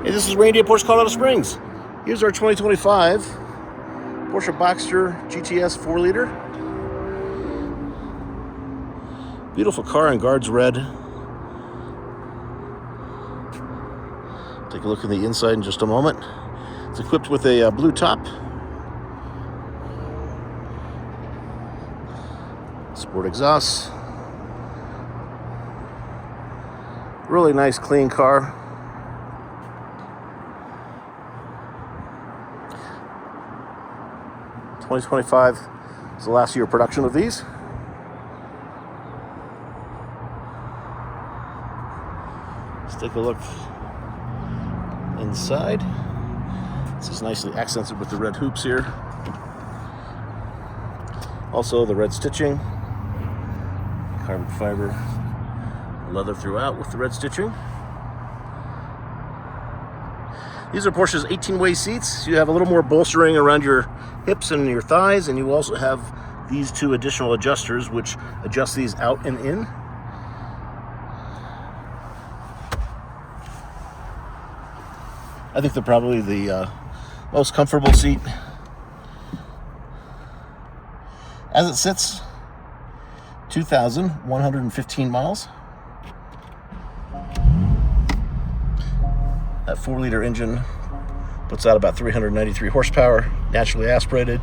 Hey, this is Randy at Porsche Colorado Springs. Here's our 2025 Porsche Boxster GTS 4-liter. Beautiful car in guards red. Take a look in the inside in just a moment. It's equipped with a blue top, sport exhaust. Really nice, clean car. (2025) is the last year of production of these. Let's take a look inside. This is nicely accented with the red hoops here. Also the red stitching, carbon fiber leather throughout with the red stitching. These are Porsche's 18-way seats. You have a little more bolstering around your hips and your thighs, and you also have these two additional adjusters which adjust these out and in. I think they're probably the most comfortable seat. As it sits, 2,115 miles. That 4-liter engine puts out about 393 horsepower, naturally aspirated.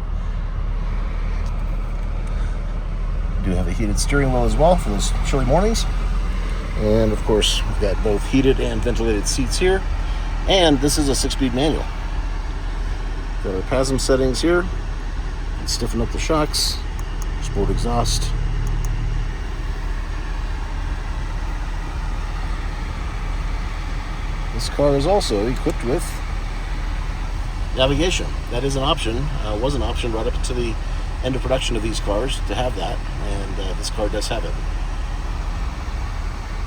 We do have a heated steering wheel as well for those chilly mornings. And of course, we've got both heated and ventilated seats here. And this is a 6-speed manual. Got our PASM settings here. Stiffen up the shocks, sport exhaust. This car is also equipped with navigation. That is an option, was an option right up to the end of production of these cars to have that, and this car does have it.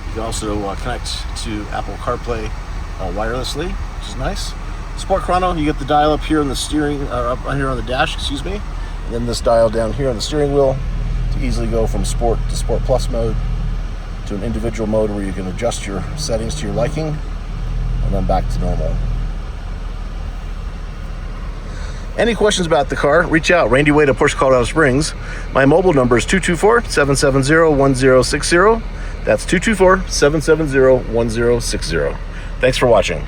You can also connect to Apple CarPlay wirelessly, which is nice. Sport chrono, you get the dial up here on the steering, up here on the dash, excuse me, and then this dial down here on the steering wheel to easily go from Sport to Sport Plus mode to an individual mode where you can adjust your settings to your liking, and then back to normal. Any questions about the car, reach out. Randy Wade at Porsche Colorado Springs. My mobile number is 224-770-1060. That's 224-770-1060. Thanks for watching.